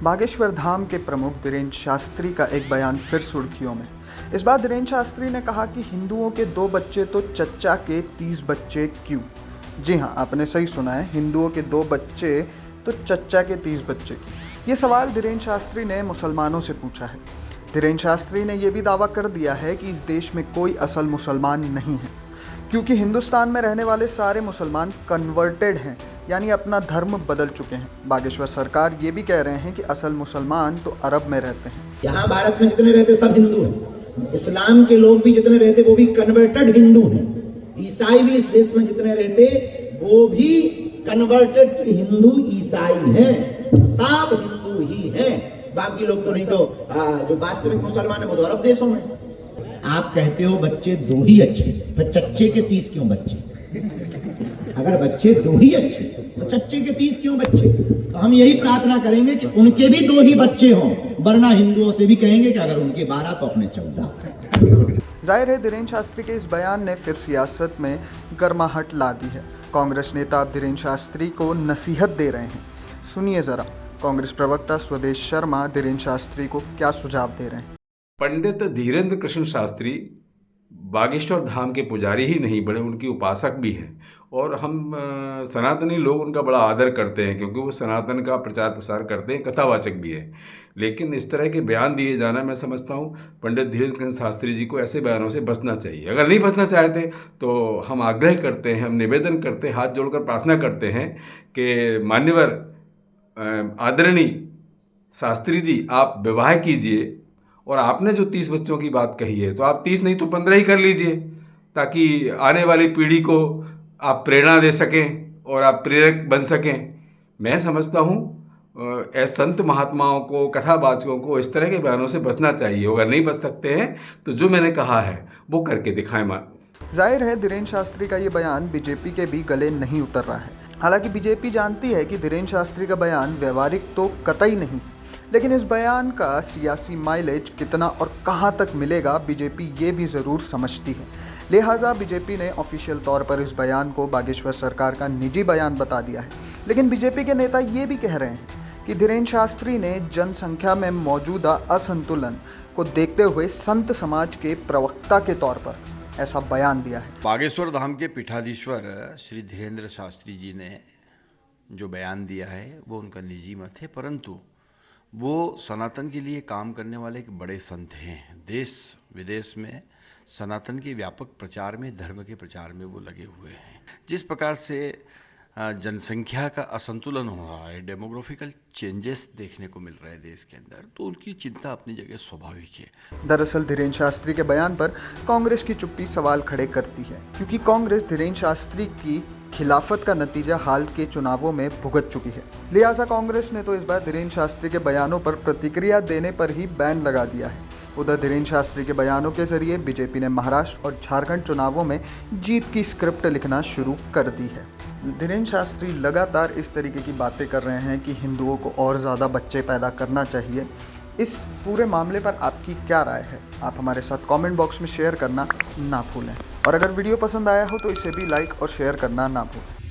बागेश्वर धाम के प्रमुख धीरेन्द्र शास्त्री का एक बयान फिर सुर्खियों में। इस बार धीरेन्द्र शास्त्री ने कहा कि हिंदुओं के 2 बच्चे तो चच्चा के 30 बच्चे क्यों। जी हाँ, आपने सही सुना है, हिंदुओं के 2 बच्चे तो चच्चा के 30 बच्चे क्यों। ये सवाल धीरेन्द्र शास्त्री ने मुसलमानों से पूछा है। धीरेन्द्र शास्त्री ने यह भी दावा कर दिया है कि इस देश में कोई असल मुसलमान नहीं है, क्योंकि हिंदुस्तान में रहने वाले सारे मुसलमान कन्वर्टेड हैं, यानी अपना धर्म बदल चुके हैं। बागेश्वर सरकार ये भी कह रहे हैं कि असल मुसलमान तो अरब में रहते हैं। यहाँ भारत में जितने रहते सब हिंदू हैं। इस्लाम के लोग भी जितने रहते वो भी कन्वर्टेड हिंदू हैं। ईसाई भी इस देश में जितने रहते वो भी कन्वर्टेड हिंदू ईसाई हैं। सब हिंदू ही हैं, बाकी लोग तो नहीं। तो जो वास्तविक मुसलमान है वो तो अरब देशों में। आप कहते हो बच्चे 2 ही अच्छे, फिर चच्चे के 30 क्यों बच्चे? अगर बच्चे 2 ही अच्छे तो चच्चे के 30 क्यों बच्चे? तो हम यही प्रार्थना करेंगे कि उनके भी 2 ही बच्चे हों, वरना हिंदुओं से भी कहेंगे कि अगर उनके 12 तो अपने 14। जाहिर है धीरेन्द्र शास्त्री के इस बयान ने फिर सियासत में गर्माहट ला दी है। कांग्रेस नेता अब धीरेन्द्र शास्त्री को नसीहत दे रहे हैं। सुनिए जरा, कांग्रेस प्रवक्ता स्वदेश शर्मा धीरेन्द्र शास्त्री को क्या सुझाव दे रहे हैं। पंडित धीरेन्द्र कृष्ण शास्त्री बागेश्वर धाम के पुजारी ही नहीं बड़े उनके उपासक भी हैं, और हम सनातनी लोग उनका बड़ा आदर करते हैं क्योंकि वो सनातन का प्रचार प्रसार करते हैं, कथावाचक भी हैं। लेकिन इस तरह के बयान दिए जाना, मैं समझता हूँ पंडित धीरेन्द्र कृष्ण शास्त्री जी को ऐसे बयानों से बचना चाहिए। अगर नहीं बचना चाहते तो हम आग्रह करते हैं, हम निवेदन करते हैं, हाथ जोड़कर प्रार्थना करते हैं कि मान्यवर आदरणीय शास्त्री जी, आप विवाह कीजिए, और आपने जो 30 बच्चों की बात कही है तो आप 30 नहीं तो 15 ही कर लीजिए, ताकि आने वाली पीढ़ी को आप प्रेरणा दे सकें और आप प्रेरक बन सकें। मैं समझता हूँ संत महात्माओं को, कथावाचकों को इस तरह के बयानों से बचना चाहिए। अगर नहीं बच सकते हैं तो जो मैंने कहा है वो करके दिखाएं। जाहिर है धीरेन्द्र शास्त्री का ये बयान बीजेपी के भी गले नहीं उतर रहा है। हालांकि बीजेपी जानती है कि धीरेन्द्र शास्त्री का बयान व्यवहारिक तो कतई नहीं, लेकिन इस बयान का सियासी माइलेज कितना और कहां तक मिलेगा बीजेपी ये भी ज़रूर समझती है। लिहाजा बीजेपी ने ऑफिशियल तौर पर इस बयान को बागेश्वर सरकार का निजी बयान बता दिया है। लेकिन बीजेपी के नेता ये भी कह रहे हैं कि धीरेन्द्र शास्त्री ने जनसंख्या में मौजूदा असंतुलन को देखते हुए संत समाज के प्रवक्ता के तौर पर ऐसा बयान दिया है। बागेश्वर धाम के पीठाधीश्वर श्री धीरेन्द्र शास्त्री जी ने जो बयान दिया है वो उनका निजी मत है, परंतु वो सनातन के लिए काम करने वाले एक बड़े संत हैं। देश विदेश में सनातन के व्यापक प्रचार में, धर्म के प्रचार में वो लगे हुए हैं। जिस प्रकार से जनसंख्या का असंतुलन हो रहा है, डेमोग्राफिकल चेंजेस देखने को मिल रहे हैं देश के अंदर, तो उनकी चिंता अपनी जगह स्वाभाविक है। दरअसल धीरेन्द्र शास्त्री के बयान पर कांग्रेस की चुप्पी सवाल खड़े करती है, क्योंकि कांग्रेस धीरेन्द्र शास्त्री की खिलाफत का नतीजा हाल के चुनावों में भुगत चुकी है। लिहाजा कांग्रेस ने तो इस बार धीरेन्द्र शास्त्री के बयानों पर प्रतिक्रिया देने पर ही बैन लगा दिया है। उधर धीरेन्द्र शास्त्री के बयानों के जरिए बीजेपी ने महाराष्ट्र और झारखंड चुनावों में जीत की स्क्रिप्ट लिखना शुरू कर दी है। धीरेन्द्र शास्त्री लगातार इस तरीके की बातें कर रहे हैं कि हिंदुओं को और ज़्यादा बच्चे पैदा करना चाहिए। इस पूरे मामले पर आपकी क्या राय है? आप हमारे साथ कमेंट बॉक्स में शेयर करना ना भूलें, और अगर वीडियो पसंद आया हो तो इसे भी लाइक और शेयर करना ना भूलें।